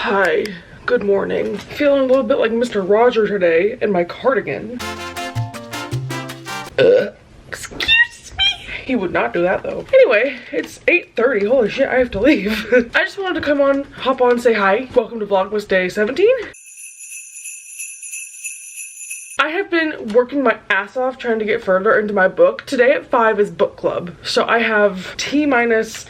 Hi, good morning. Feeling a little bit like Mr. Roger today in my cardigan. Excuse me. He would not do that though. Anyway, it's 8:30. Holy shit, I have to leave. I just wanted to come on, hop on, say hi. Welcome to Vlogmas Day 17. I have been working my ass off trying to get further into my book. Today at 5 is book club. So I have T-minus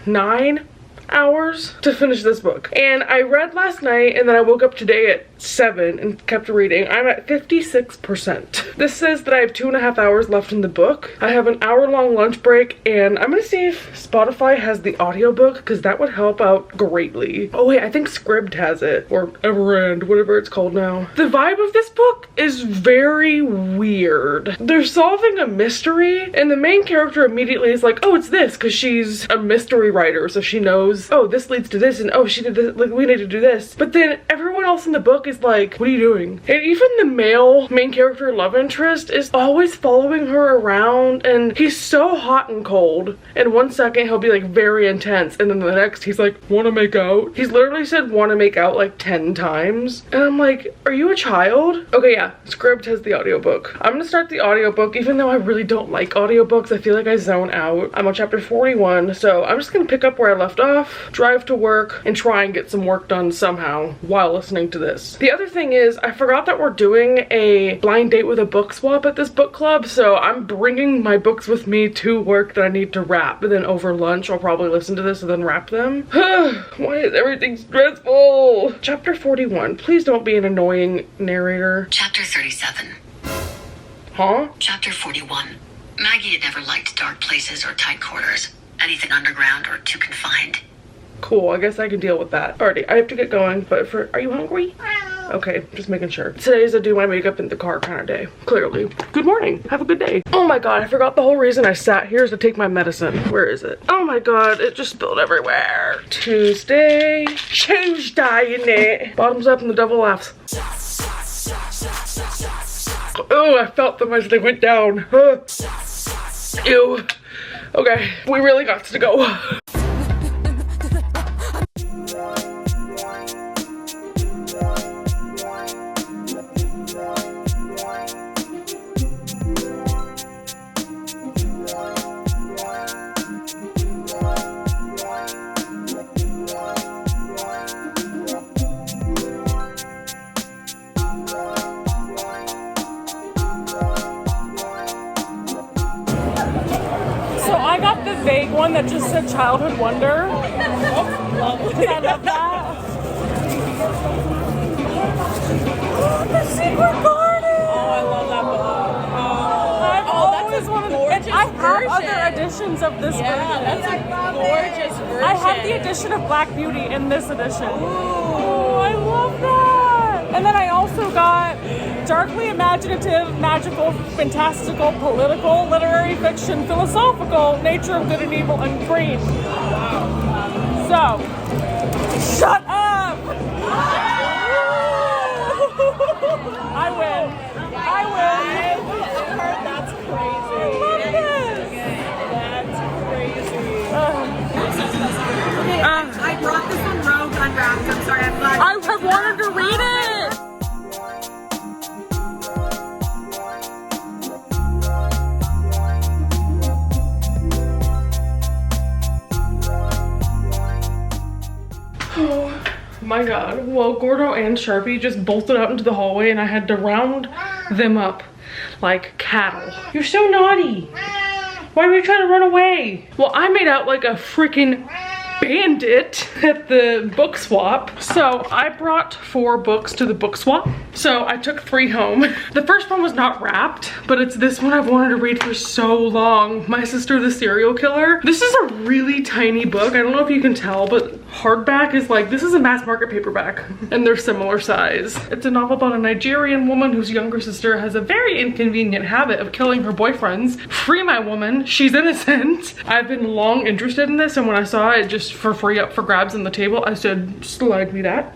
9 hours to finish this book. And I read last night and then I woke up today at 7 and kept reading. I'm at 56%. This says that I have 2.5 hours left in the book. I have an hour-long lunch break and I'm gonna see if Spotify has the audiobook because that would help out greatly. Oh wait, I think Scribd has it, or Everend, whatever it's called now. The vibe of this book is very weird. They're solving a mystery and the main character immediately is like, oh, it's this, because she's a mystery writer, so she knows, oh, this leads to this, and oh, she did this, like, we need to do this. But then everyone else in the book is like, what are you doing? And even the male main character love interest is always following her around, and he's so hot and cold. And 1 second he'll be like very intense, and then the next he's like, wanna make out? He's literally said wanna make out like 10 times. And I'm like, are you a child? Okay, yeah, Scribd has the audiobook. I'm gonna start the audiobook, even though I really don't like audiobooks. I feel like I zone out. I'm on chapter 41, so I'm just gonna pick up where I left off, drive to work, and try and get some work done somehow while listening to this. The other thing is, I forgot that we're doing a blind date with a book swap at this book club, so I'm bringing my books with me to work that I need to wrap, and then over lunch I'll probably listen to this and then wrap them. Why is everything stressful? Chapter 41. Please don't be an annoying narrator. Chapter 37. Huh? Chapter 41. Maggie had never liked dark places or tight quarters. Anything underground or too confined. Cool, I guess I can deal with that. Alrighty, I have to get going, but are you hungry? Okay, just making sure. Today's a do my makeup in the car kind of day, clearly. Good morning, have a good day. Oh my god, I forgot the whole reason I sat here is to take my medicine. Where is it? Oh my god, it just spilled everywhere. Tuesday in it. Bottoms up and the devil laughs. Oh, I felt them as they went down. Ew. Okay, we really got to go. Vague one that just said childhood wonder. I love that. The Secret Garden. Oh, I love that book. I've always wanted to. I have other editions of this version. That's a gorgeous version. I have the edition of Black Beauty in this edition. Oh, I love that. And then I also got darkly imaginative, magical, fantastical, political, literary fiction, philosophical, nature of good and evil, and green. So, shut up! I win. I win. That's crazy. I love this. That's crazy. I brought this on Rogue Unwrapped. I'm sorry, I'm glad. I have wanted to read it. Oh my god. Well, Gordo and Sharpie just bolted out into the hallway and I had to round them up like cattle. You're so naughty. Why were you trying to run away? Well, I made out like a freaking bandit at the book swap. So I brought 4 books to the book swap. So I took 3 home. The first one was not wrapped, but it's this one I've wanted to read for so long. My Sister the Serial Killer. This is a really tiny book. I don't know if you can tell, but hardback is like, this is a mass market paperback and they're similar size. It's a novel about a Nigerian woman whose younger sister has a very inconvenient habit of killing her boyfriends. Free my woman, she's innocent. I've been long interested in this, and when I saw it just for free up for grabs on the table, I said, slide me that.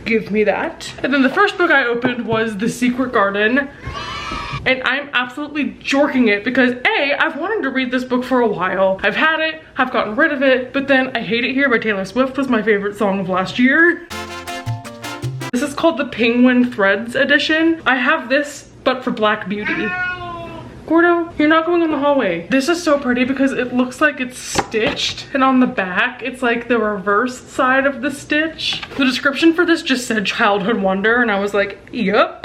Give me that. And then the first book I opened was The Secret Garden. and I'm absolutely jorking it because A, I've wanted to read this book for a while. I've had it, I've gotten rid of it, but then I Hate It Here by Taylor Swift was my favorite song of last year. This is called the Penguin Threads edition. I have this, but for Black Beauty. Gordo, you're not going in the hallway. This is so pretty because it looks like it's stitched, and on the back, it's like the reverse side of the stitch. The description for this just said childhood wonder, and I was like, yep.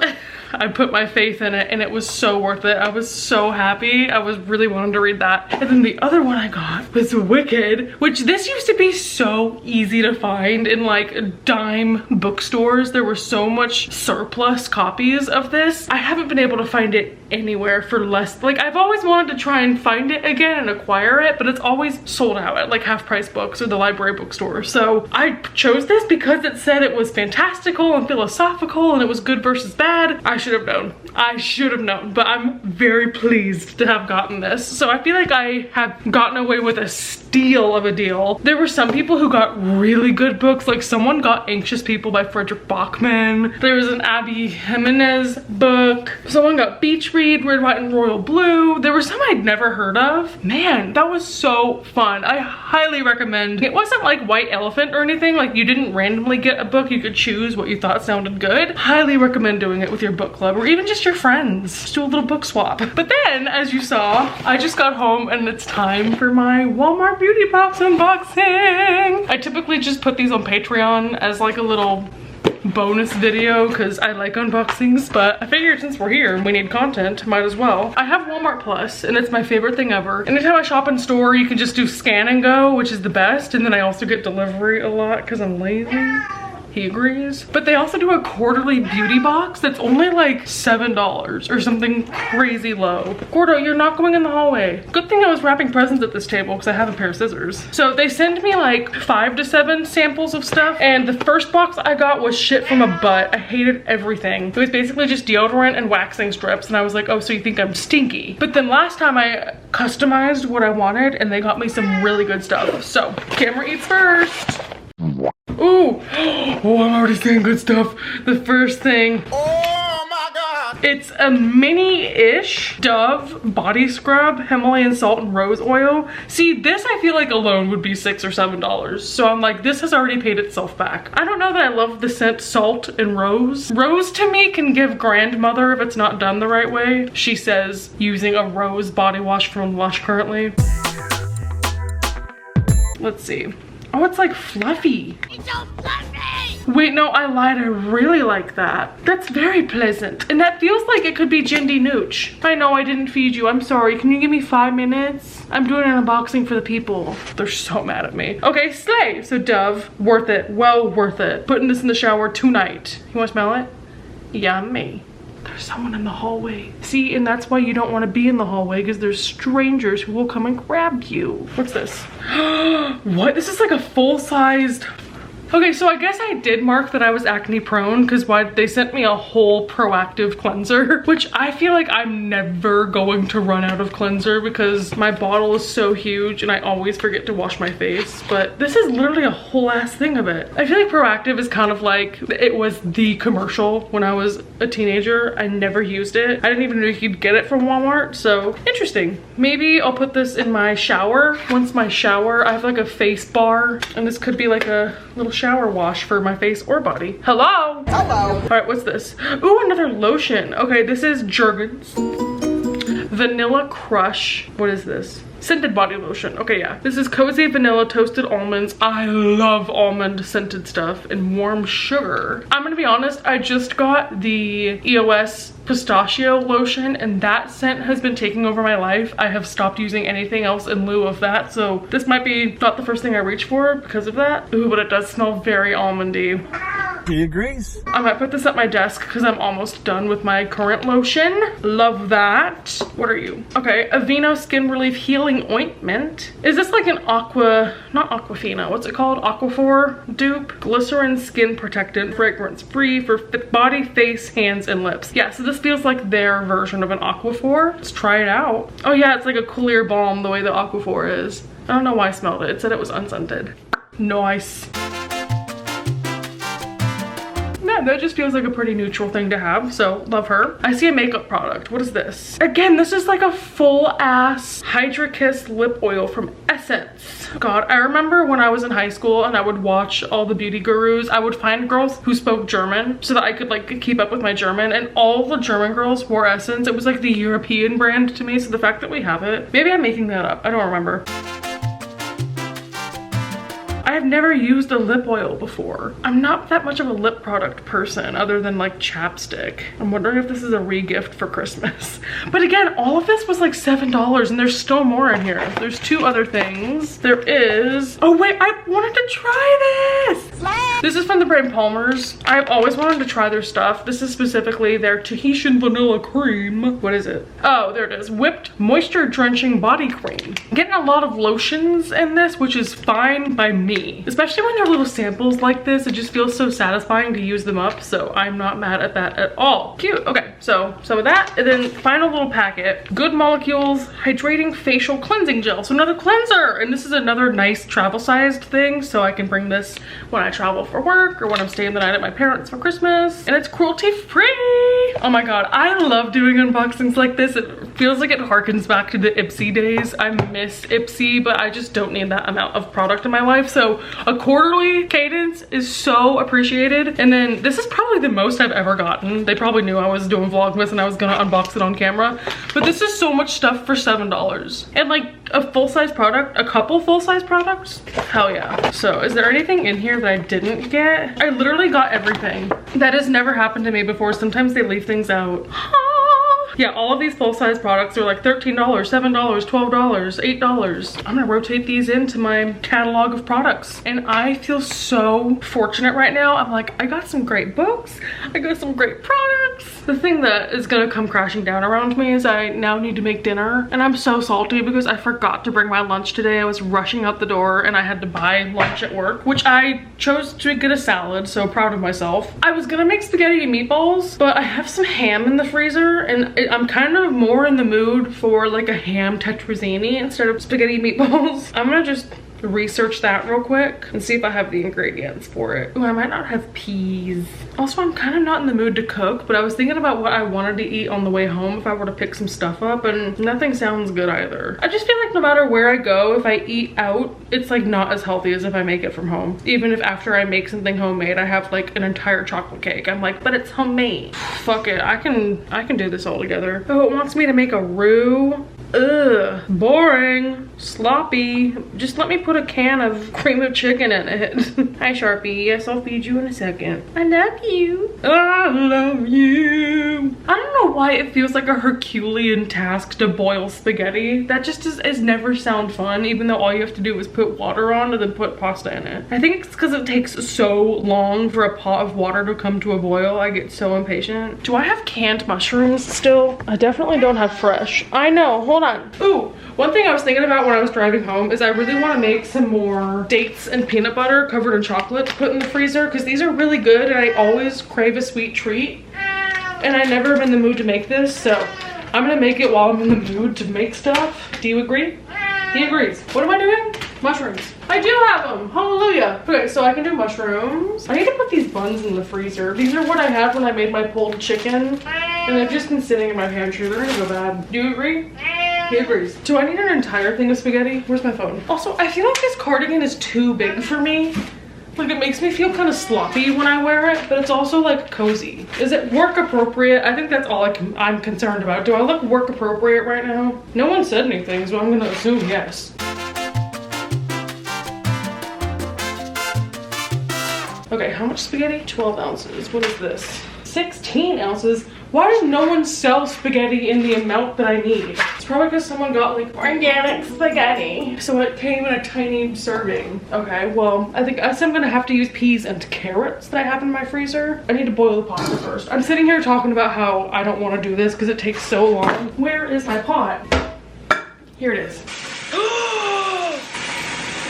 I put my faith in it and it was so worth it. I was so happy. I was really wanting to read that. And then the other one I got was Wicked, which this used to be so easy to find in like dime bookstores. There were so much surplus copies of this. I haven't been able to find it anywhere for less. Like, I've always wanted to try and find it again and acquire it, but it's always sold out at like Half Price Books or the library bookstore. So I chose this because it said it was fantastical and philosophical and it was good versus bad. I should have known. I should have known, but I'm very pleased to have gotten this. So I feel like I have gotten away with a steal of a deal. There were some people who got really good books, like someone got Anxious People by Frederick Bachman. There was an Abby Jimenez book. Someone got Beach Read, Red, White, and Royal Blue. There were some I'd never heard of. Man, that was so fun. I highly recommend. It wasn't like White Elephant or anything, like you didn't randomly get a book, you could choose what you thought sounded good. Highly recommend doing it with your book club or even just your friends. Just do a little book swap. But then, as you saw, I just got home and it's time for my Walmart beauty box unboxing. I typically just put these on Patreon as like a little bonus video because I like unboxings, but I figured since we're here and we need content, might as well. I have Walmart Plus and it's my favorite thing ever. Anytime I shop in store, you can just do scan and go, which is the best, and then I also get delivery a lot because I'm lazy. He agrees. But they also do a quarterly beauty box that's only like $7 or something crazy low. Gordo, you're not going in the hallway. Good thing I was wrapping presents at this table because I have a pair of scissors. So they send me like 5 to 7 samples of stuff, and the first box I got was shit from a butt. I hated everything. It was basically just deodorant and waxing strips, and I was like, oh, so you think I'm stinky. But then last time I customized what I wanted and they got me some really good stuff. So camera eats first. Ooh, oh, I'm already saying good stuff. The first thing. Oh my God. It's a mini-ish Dove body scrub, Himalayan salt and rose oil. See, this I feel like alone would be $6 or $7. So I'm like, this has already paid itself back. I don't know that I love the scent salt and rose. Rose to me can give grandmother if it's not done the right way. She says using a rose body wash from Lush currently. Let's see. Oh, it's like fluffy. It's so fluffy! Wait, no, I lied. I really like that. That's very pleasant. And that feels like it could be Jindy Nooch. I know I didn't feed you. I'm sorry. Can you give me 5 minutes? I'm doing an unboxing for the people. They're so mad at me. Okay, slay. So Dove, worth it. Well worth it. Putting this in the shower tonight. You want to smell it? Yummy. There's someone in the hallway. See, and that's why you don't want to be in the hallway, because there's strangers who will come and grab you. What's this? What? This is like a full-sized... Okay, so I guess I did mark that I was acne prone because they sent me a whole Proactive cleanser, which I feel like I'm never going to run out of cleanser because my bottle is so huge and I always forget to wash my face. But this is literally a whole ass thing of it. I feel like Proactive is kind of like, it was the commercial when I was a teenager. I never used it. I didn't even know you could get it from Walmart, so interesting. Maybe I'll put this in my shower. Once my shower, I have like a face bar and this could be like a little shower wash for my face or body. Hello? Hello. All right, what's this? Ooh, another lotion. Okay, this is Jergens Vanilla Crush. What is this? Scented body lotion. Okay, yeah. This is Cozy Vanilla Toasted Almonds. I love almond scented stuff and warm sugar. I'm gonna be honest, I just got the EOS pistachio lotion and that scent has been taking over my life. I have stopped using anything else in lieu of that, so this might be not the first thing I reach for because of that. Ooh, but it does smell very almondy. He agrees. I might put this at my desk because I'm almost done with my current lotion. Love that. What are you? Okay, Aveeno Skin Relief Healing Ointment. Is this like an not Aquafina, what's it called? Aquaphor dupe? Glycerin Skin Protectant, fragrance free for body, face, hands, and lips. Yeah, so this feels like their version of an Aquaphor. Let's try it out. Oh yeah, it's like a clear balm the way the Aquaphor is. I don't know why I smelled it. It said it was unscented. Nice. yeah, that just feels like a pretty neutral thing to have, so love her. I see a makeup product. What is this? Again, this is like a full ass Hydra Kiss lip oil from Essence. God, I remember when I was in high school and I would watch all the beauty gurus, I would find girls who spoke German so that I could like keep up with my German, and all the German girls wore Essence. It was like the European brand to me, so the fact that we have it, maybe I'm making that up, I don't remember. I've never used a lip oil before. I'm not that much of a lip product person other than like chapstick. I'm wondering if this is a re-gift for Christmas. But again, all of this was like $7 and there's still more in here. There's two other things. There is, oh wait, I wanted to try this. This is from the brand Palmer's. I've always wanted to try their stuff. This is specifically their Tahitian vanilla cream. What is it? Oh, there it is. Whipped moisture drenching body cream. I'm getting a lot of lotions in this, which is fine by me. Especially when they're little samples like this, it just feels so satisfying to use them up, so I'm not mad at that at all. Cute. Okay, so some of that, and then final little packet, Good Molecules Hydrating Facial Cleansing Gel. So another cleanser, and this is another nice travel sized thing, so I can bring this when I travel for work or when I'm staying the night at my parents for Christmas, and it's cruelty free. Oh my god, I love doing unboxings like this. It feels like it harkens back to the Ipsy days. I miss Ipsy, but I just don't need that amount of product in my life, so a quarterly cadence is so appreciated. And then this is probably the most I've ever gotten. They probably knew I was doing vlogmas and I was gonna unbox it on camera, but this is so much stuff for $7 and like a full-size product, a couple full-size products. Hell yeah. So is there anything in here that I didn't get? I literally got everything. That has never happened to me before. Sometimes they leave things out. Yeah, all of these full-size products are like $13, $7, $12, $8. I'm gonna rotate these into my catalog of products. And I feel so fortunate right now. I'm like, I got some great books. I got some great products. The thing that is gonna come crashing down around me is I now need to make dinner. And I'm so salty because I forgot to bring my lunch today. I was rushing out the door and I had to buy lunch at work, which I chose to get a salad, so proud of myself. I was gonna make spaghetti and meatballs, but I have some ham in the freezer and I'm kind of more in the mood for like a ham tetrazzini instead of spaghetti meatballs. I'm gonna just research that real quick and see if I have the ingredients for it. Ooh, I might not have peas. Also, I'm kind of not in the mood to cook, but I was thinking about what I wanted to eat on the way home if I were to pick some stuff up, and nothing sounds good either. I just feel like no matter where I go, if I eat out, it's like not as healthy as if I make it from home. Even if after I make something homemade, I have like an entire chocolate cake. I'm like, but it's homemade. Fuck it, I can do this all together. Oh, it wants me to make a roux. Ugh, boring, sloppy. Just let me put a can of cream of chicken in it. Hi Sharpie, yes, I'll feed you in a second. I love you. I love you. I don't know why it feels like a Herculean task to boil spaghetti. That just is never sound fun, even though all you have to do is put water on and then put pasta in it. I think it's because it takes so long for a pot of water to come to a boil. I get so impatient. Do I have canned mushrooms still? I definitely don't have fresh. I know, hold on. Ooh, one thing I was thinking about when I was driving home is I really want to make some more dates and peanut butter covered in chocolate to put in the freezer, because these are really good and I always crave a sweet treat. And I never am in the mood to make this, so I'm gonna make it while I'm in the mood to make stuff. Do you agree? He agrees. What am I doing? Mushrooms. I do have them. Hallelujah. Okay, so I can do mushrooms. I need to put these buns in the freezer. These are what I had when I made my pulled chicken, and they've just been sitting in my pantry. They're gonna go bad. Do you agree? He agrees. Do I need an entire thing of spaghetti? Where's my phone? Also, I feel like this cardigan is too big for me. Like, it makes me feel kind of sloppy when I wear it, but it's also like cozy. Is it work appropriate? I think that's all I'm concerned about. Do I look work appropriate right now? No one said anything, so I'm gonna assume yes. Okay, how much spaghetti? 12 ounces. What is this? 16 ounces. Why does no one sell spaghetti in the amount that I need? It's probably because someone got like organic spaghetti, so it came in a tiny serving. Okay, well, I guess I'm gonna have to use peas and carrots that I have in my freezer. I need to boil the pasta first. I'm sitting here talking about how I don't want to do this because it takes so long. Where is my pot? Here it is.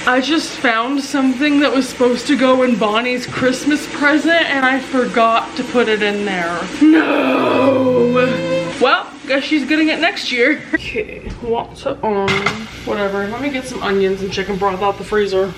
I just found something that was supposed to go in Bonnie's Christmas present and I forgot to put it in there. No! Well, guess she's getting it next year. Okay, what's it on? Whatever, let me get some onions and chicken broth out the freezer.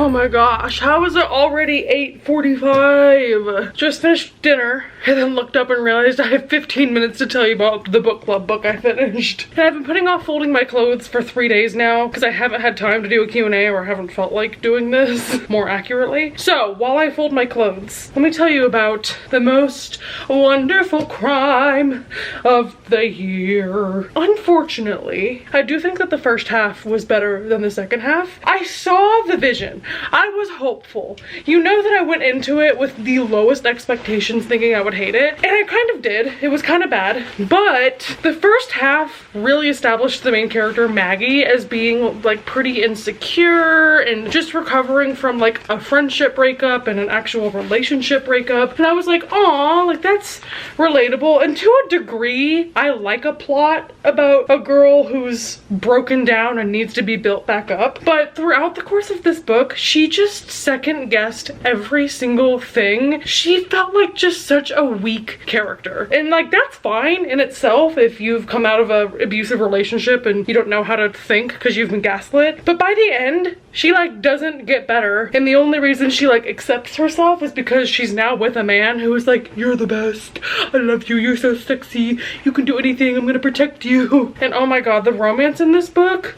Oh my gosh, how is it already 8:45? Just finished dinner and then looked up and realized I have 15 minutes to tell you about the book club book I finished. And I've been putting off folding my clothes for 3 days now because I haven't had time to do a Q&A, or haven't felt like doing this more accurately. So while I fold my clothes, let me tell you about the most wonderful crime of the year. Unfortunately, I do think that the first half was better than the second half. I saw the vision. I was hopeful. You know that I went into it with the lowest expectations thinking I would hate it, and I kind of did. It was kind of bad, but the first half really established the main character Maggie as being like pretty insecure and just recovering from like a friendship breakup and an actual relationship breakup, and I was like, aw, like that's relatable. And to a degree, I like a plot about a girl who's broken down and needs to be built back up, but throughout the course of this book, she just second guessed every single thing. She felt like just such a weak character, and like that's fine in itself if you've come out of a abusive relationship and you don't know how to think because you've been gaslit. But by the end, she like doesn't get better, and the only reason she like accepts herself is because she's now with a man who is like, you're the best, I love you, you're so sexy, you can do anything, I'm gonna protect you. And oh my god, the romance in this book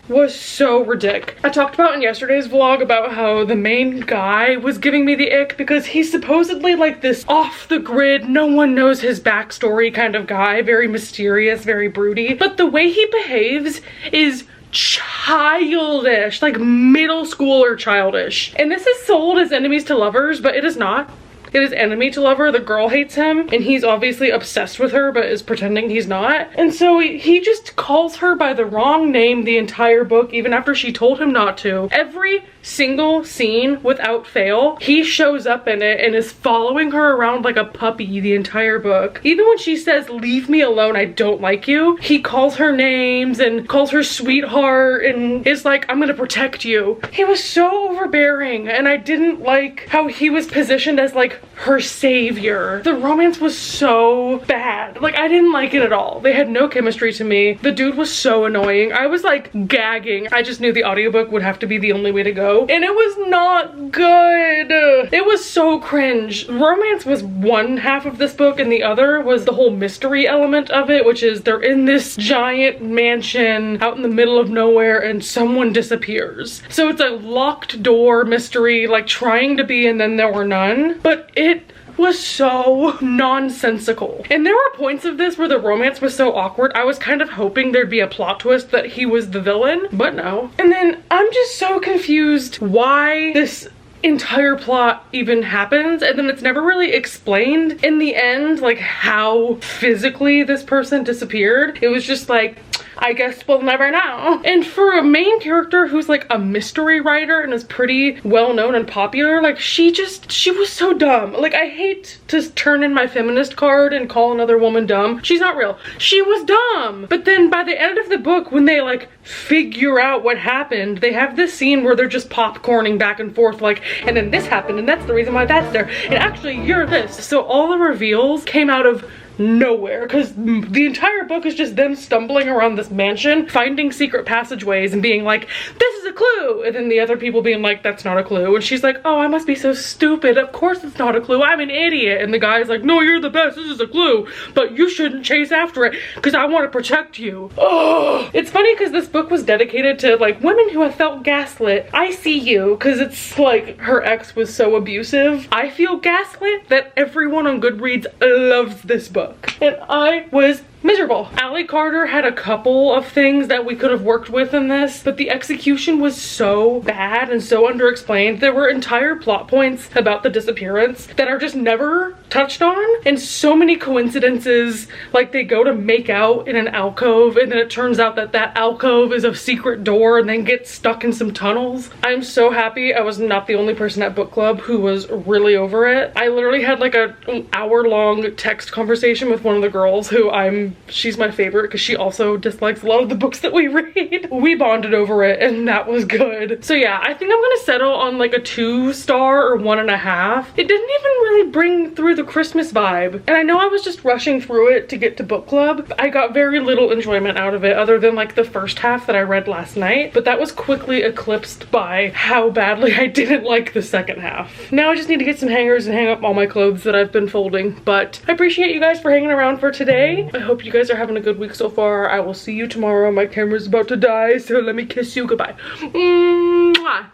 was so ridiculous. I talked about in yesterday's vlog about how the main guy was giving me the ick because he's supposedly like this off the grid, no one knows his backstory kind of guy, very mysterious, very broody, but the way he behaves is childish, like middle schooler childish. And this is sold as enemies to lovers, but it is not. It is enemy to lover. The girl hates him and he's obviously obsessed with her but is pretending he's not. And so he just calls her by the wrong name the entire book, even after she told him not to. Every single scene without fail, he shows up in it and is following her around like a puppy the entire book. Even when she says, leave me alone, I don't like you, he calls her names and calls her sweetheart and is like, I'm gonna protect you. He was so overbearing, and I didn't like how he was positioned as like her savior. The romance was so bad. Like, I didn't like it at all. They had no chemistry to me. The dude was so annoying. I was like gagging. I just knew the audiobook would have to be the only way to go, and it was not good. It was so cringe. Romance was one half of this book, and the other was the whole mystery element of it, which is they're in this giant mansion out in the middle of nowhere and someone disappears. So it's a locked door mystery, like trying to be, and then there were none. But it was so nonsensical. And there were points of this where the romance was so awkward, I was kind of hoping there'd be a plot twist that he was the villain, but no. And then I'm just so confused why this entire plot even happens, and then it's never really explained in the end, like how physically this person disappeared. It was just like, I guess we'll never know. And for a main character who's like a mystery writer and is pretty well known and popular, like she was so dumb. Like, I hate to turn in my feminist card and call another woman dumb. She's not real. She was dumb. But then by the end of the book, when they like figure out what happened, they have this scene where they're just popcorning back and forth like, and then this happened and that's the reason why that's there, and actually you're this. So all the reveals came out of nowhere, because the entire book is just them stumbling around this mansion, finding secret passageways and being like, this is a clue, and then the other people being like, that's not a clue, and she's like, oh, I must be so stupid, of course it's not a clue, I'm an idiot, and the guy's like, no, you're the best, this is a clue, but you shouldn't chase after it because I want to protect you. Oh, it's funny because this book was dedicated to like women who have felt gaslit. I see you, because it's like her ex was so abusive. I feel gaslit that everyone on Goodreads loves this book. And I was miserable. Allie Carter had a couple of things that we could have worked with in this, but the execution was so bad and so underexplained. There were entire plot points about the disappearance that are just never touched on, and so many coincidences, like they go to make out in an alcove and then it turns out that that alcove is a secret door and then gets stuck in some tunnels. I'm so happy I was not the only person at book club who was really over it. I literally had like an hour-long text conversation with one of the girls who I'm and she's my favorite because she also dislikes a lot of the books that we read. We bonded over it and that was good. So yeah, I think I'm gonna settle on like a 2-star or 1.5. It didn't even really bring through the Christmas vibe. And I know I was just rushing through it to get to book club. I got very little enjoyment out of it other than like the first half that I read last night, but that was quickly eclipsed by how badly I didn't like the second half. Now I just need to get some hangers and hang up all my clothes that I've been folding, but I appreciate you guys for hanging around for today. I hope you guys are having a good week so far. I will see you tomorrow. My camera's about to die, so let me kiss you goodbye. Mwah.